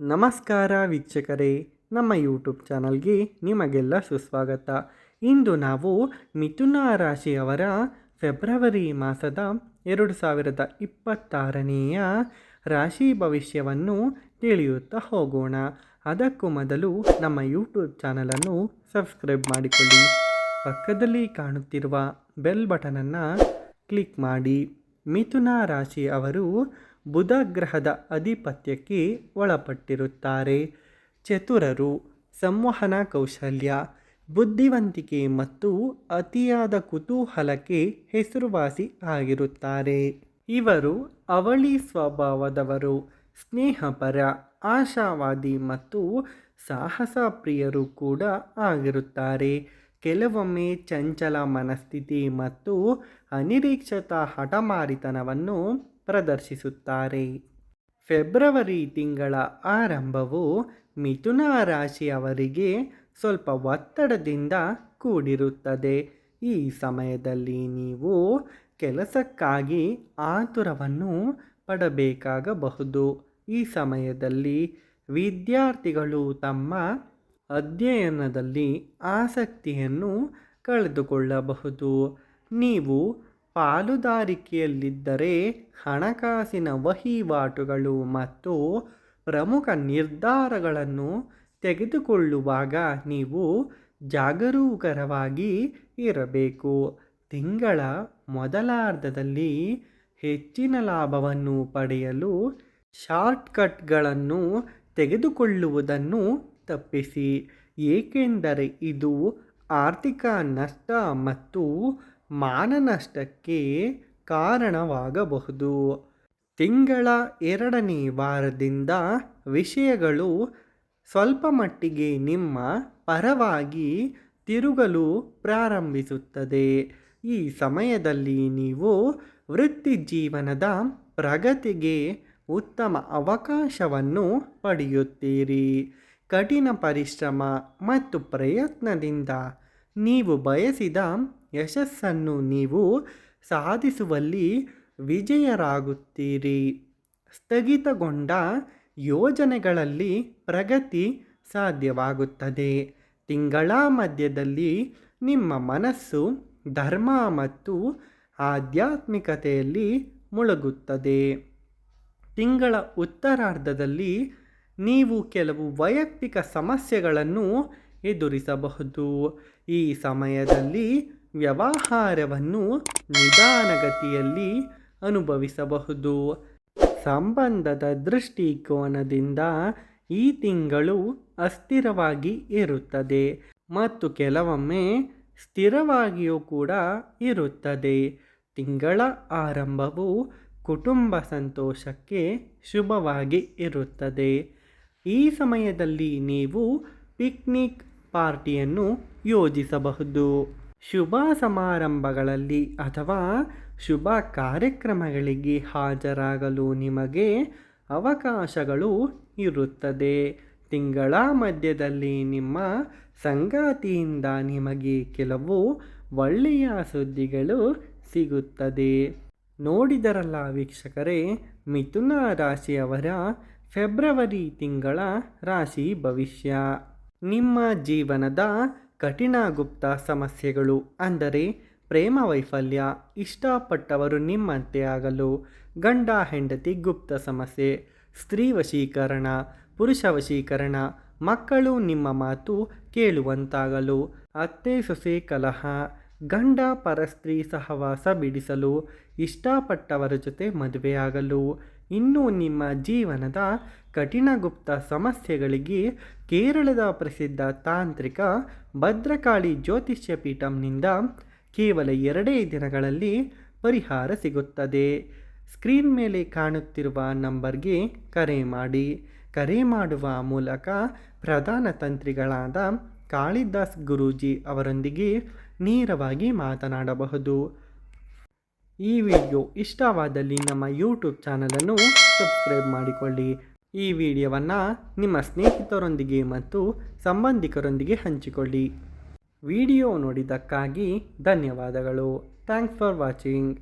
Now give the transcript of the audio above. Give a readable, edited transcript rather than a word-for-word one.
ನಮಸ್ಕಾರ ವೀಕ್ಷಕರೇ, ನಮ್ಮ ಯೂಟ್ಯೂಬ್ ಚಾನಲ್ಗೆ ನಿಮಗೆಲ್ಲ ಸುಸ್ವಾಗತ. ಇಂದು ನಾವು ಮಿಥುನ ರಾಶಿಯವರ ಫೆಬ್ರವರಿ ಮಾಸದ 2026ನೇಯ ರಾಶಿ ಭವಿಷ್ಯವನ್ನು ತಿಳಿಯುತ್ತಾ ಹೋಗೋಣ. ಅದಕ್ಕೂ ಮೊದಲು ನಮ್ಮ ಯೂಟ್ಯೂಬ್ ಚಾನಲನ್ನು ಸಬ್ಸ್ಕ್ರೈಬ್ ಮಾಡಿಕೊಳ್ಳಿ. ಪಕ್ಕದಲ್ಲಿ ಕಾಣುತ್ತಿರುವ ಬೆಲ್ ಬಟನನ್ನು ಕ್ಲಿಕ್ ಮಾಡಿ. ಮಿಥುನ ರಾಶಿಯವರು ಬುಧ ಗ್ರಹದ ಆಧಿಪತ್ಯಕ್ಕೆ ಒಳಪಟ್ಟಿರುತ್ತಾರೆ. ಚತುರರು, ಸಂವಹನ ಕೌಶಲ್ಯ, ಬುದ್ಧಿವಂತಿಕೆ ಮತ್ತು ಅತಿಯಾದ ಕುತೂಹಲಕ್ಕೆ ಹೆಸರುವಾಸಿ ಆಗಿರುತ್ತಾರೆ. ಇವರು ಅವಳಿ ಸ್ವಭಾವದವರು, ಸ್ನೇಹಪರ, ಆಶಾವಾದಿ ಮತ್ತು ಸಾಹಸ ಪ್ರಿಯರು ಕೂಡ ಆಗಿರುತ್ತಾರೆ. ಕೆಲವೊಮ್ಮೆ ಚಂಚಲ ಮನಸ್ಥಿತಿ ಮತ್ತು ಅನಿರೀಕ್ಷಿತ ಹಠಮಾರಿತನವನ್ನು ಪ್ರದರ್ಶಿಸುತ್ತಾರೆ. ಫೆಬ್ರವರಿ ತಿಂಗಳ ಆರಂಭವು ಮಿಥುನ ರಾಶಿಯವರಿಗೆ ಸ್ವಲ್ಪ ಒತ್ತಡದಿಂದ ಕೂಡಿರುತ್ತದೆ. ಈ ಸಮಯದಲ್ಲಿ ನೀವು ಕೆಲಸಕ್ಕಾಗಿ ಆತುರವನ್ನು ಪಡಬೇಕಾಗಬಹುದು. ಈ ಸಮಯದಲ್ಲಿ ವಿದ್ಯಾರ್ಥಿಗಳು ತಮ್ಮ ಅಧ್ಯಯನದಲ್ಲಿ ಆಸಕ್ತಿಯನ್ನು ಕಳೆದುಕೊಳ್ಳಬಹುದು. ನೀವು ಪಾಲುದಾರಿಕೆಯಲ್ಲಿದ್ದರೆ ಹಣಕಾಸಿನ ವಹಿವಾಟುಗಳು ಮತ್ತು ಪ್ರಮುಖ ನಿರ್ಧಾರಗಳನ್ನು ತೆಗೆದುಕೊಳ್ಳುವಾಗ ನೀವು ಜಾಗರೂಕರಾಗಿ ಇರಬೇಕು. ತಿಂಗಳ ಮೊದಲಾರ್ಧದಲ್ಲಿ ಹೆಚ್ಚಿನ ಲಾಭವನ್ನು ಪಡೆಯಲು ಶಾರ್ಟ್ಕಟ್ಗಳನ್ನು ತೆಗೆದುಕೊಳ್ಳುವುದನ್ನು ತಪ್ಪಿಸಿ, ಏಕೆಂದರೆ ಇದು ಆರ್ಥಿಕ ನಷ್ಟ ಮತ್ತು ಮಾನನಷ್ಟಕ್ಕೆ ಕಾರಣವಾಗಬಹುದು. ತಿಂಗಳ 2ನೇ ವಾರದಿಂದ ವಿಷಯಗಳು ಸ್ವಲ್ಪ ಮಟ್ಟಿಗೆ ನಿಮ್ಮ ಪರವಾಗಿ ತಿರುಗಲು ಪ್ರಾರಂಭಿಸುತ್ತದೆ. ಈ ಸಮಯದಲ್ಲಿ ನೀವು ವೃತ್ತಿಜೀವನದ ಪ್ರಗತಿಗೆ ಉತ್ತಮ ಅವಕಾಶವನ್ನು ಪಡೆಯುತ್ತೀರಿ. ಕಠಿಣ ಪರಿಶ್ರಮ ಮತ್ತು ಪ್ರಯತ್ನದಿಂದ ನೀವು ಬಯಸಿದ ಯಶಸ್ಸನ್ನು ನೀವು ಸಾಧಿಸುವಲ್ಲಿ ವಿಜಯರಾಗುತ್ತೀರಿ. ಸ್ಥಗಿತಗೊಂಡ ಯೋಜನೆಗಳಲ್ಲಿ ಪ್ರಗತಿ ಸಾಧ್ಯವಾಗುತ್ತದೆ. ತಿಂಗಳ ಮಧ್ಯದಲ್ಲಿ ನಿಮ್ಮ ಮನಸ್ಸು ಧರ್ಮ ಮತ್ತು ಆಧ್ಯಾತ್ಮಿಕತೆಯಲ್ಲಿ ಮುಳುಗುತ್ತದೆ. ತಿಂಗಳ ಉತ್ತರಾರ್ಧದಲ್ಲಿ ನೀವು ಕೆಲವು ವೈಯಕ್ತಿಕ ಸಮಸ್ಯೆಗಳನ್ನು ಎದುರಿಸಬಹುದು. ಈ ಸಮಯದಲ್ಲಿ ವ್ಯವಹಾರವನ್ನು ನಿಧಾನಗತಿಯಲ್ಲಿ ಅನುಭವಿಸಬಹುದು. ಸಂಬಂಧದ ದೃಷ್ಟಿಕೋನದಿಂದ ಈ ತಿಂಗಳು ಅಸ್ಥಿರವಾಗಿ ಇರುತ್ತದೆ ಮತ್ತು ಕೆಲವೊಮ್ಮೆ ಸ್ಥಿರವಾಗಿಯೂ ಕೂಡ ಇರುತ್ತದೆ. ತಿಂಗಳ ಆರಂಭವು ಕುಟುಂಬ ಸಂತೋಷಕ್ಕೆ ಶುಭವಾಗಿ ಇರುತ್ತದೆ. ಈ ಸಮಯದಲ್ಲಿ ನೀವು ಪಿಕ್ನಿಕ್ ಪಾರ್ಟಿಯನ್ನು ಯೋಜಿಸಬಹುದು. ಶುಭ ಸಮಾರಂಭಗಳಲ್ಲಿ ಅಥವಾ ಶುಭ ಕಾರ್ಯಕ್ರಮಗಳಿಗೆ ಹಾಜರಾಗಲು ನಿಮಗೆ ಅವಕಾಶಗಳು ಇರುತ್ತದೆ. ತಿಂಗಳ ಮಧ್ಯದಲ್ಲಿ ನಿಮ್ಮ ಸಂಗಾತಿಯಿಂದ ನಿಮಗೆ ಕೆಲವು ಒಳ್ಳೆಯ ಸುದ್ದಿಗಳು ಸಿಗುತ್ತದೆ. ನೋಡಿದರಲ್ಲ ವೀಕ್ಷಕರೇ, ಮಿಥುನ ರಾಶಿಯವರ ಫೆಬ್ರವರಿ ತಿಂಗಳ ರಾಶಿ ಭವಿಷ್ಯ. ನಿಮ್ಮ ಜೀವನದ ಕಠಿಣ ಗುಪ್ತ ಸಮಸ್ಯೆಗಳು, ಅಂದರೆ ಪ್ರೇಮ ವೈಫಲ್ಯ, ಇಷ್ಟಪಟ್ಟವರು ನಿಮ್ಮಂತೆ ಆಗಲು, ಗಂಡ ಹೆಂಡತಿ ಗುಪ್ತ ಸಮಸ್ಯೆ, ಸ್ತ್ರೀ ವಶೀಕರಣ, ಪುರುಷ ವಶೀಕರಣ, ಮಕ್ಕಳು ನಿಮ್ಮ ಮಾತು ಕೇಳುವಂತಾಗಲು, ಅತ್ತೆ ಸೊಸೆ ಕಲಹ, ಗಂಡ ಪರಸ್ತ್ರೀ ಸಹವಾಸ ಬಿಡಿಸಲು, ಇಷ್ಟಪಟ್ಟವರ ಜೊತೆ ಮದುವೆಯಾಗಲು. ಇನ್ನು ನಿಮ್ಮ ಜೀವನದ ಕಠಿಣ ಗುಪ್ತ ಸಮಸ್ಯೆಗಳಿಗೆ ಕೇರಳದ ಪ್ರಸಿದ್ಧ ತಾಂತ್ರಿಕ ಭದ್ರಕಾಳಿ ಜ್ಯೋತಿಷ್ಯ ಪೀಠಂನಿಂದ ಕೇವಲ 2 ದಿನಗಳಲ್ಲಿ ಪರಿಹಾರ ಸಿಗುತ್ತದೆ. ಸ್ಕ್ರೀನ್ ಮೇಲೆ ಕಾಣುತ್ತಿರುವ ನಂಬರ್ಗೆ ಕರೆ ಮಾಡಿ. ಕರೆ ಮಾಡುವ ಮೂಲಕ ಪ್ರಧಾನ ತಂತ್ರಿಗಳಾದ ಕಾಳಿದಾಸ್ ಗುರೂಜಿ ಅವರೊಂದಿಗೆ ನೇರವಾಗಿ ಮಾತನಾಡಬಹುದು. ಈ ವಿಡಿಯೋ ಇಷ್ಟವಾದಲ್ಲಿ ನಮ್ಮ ಯೂಟ್ಯೂಬ್ ಚಾನಲನ್ನು ಸಬ್ಸ್ಕ್ರೈಬ್ ಮಾಡಿಕೊಳ್ಳಿ. ಈ ವಿಡಿಯೋವನ್ನು ನಿಮ್ಮ ಸ್ನೇಹಿತರೊಂದಿಗೆ ಮತ್ತು ಸಂಬಂಧಿಕರೊಂದಿಗೆ ಹಂಚಿಕೊಳ್ಳಿ. ವಿಡಿಯೋ ನೋಡಿದ್ದಕ್ಕಾಗಿ ಧನ್ಯವಾದಗಳು. Thanks for watching.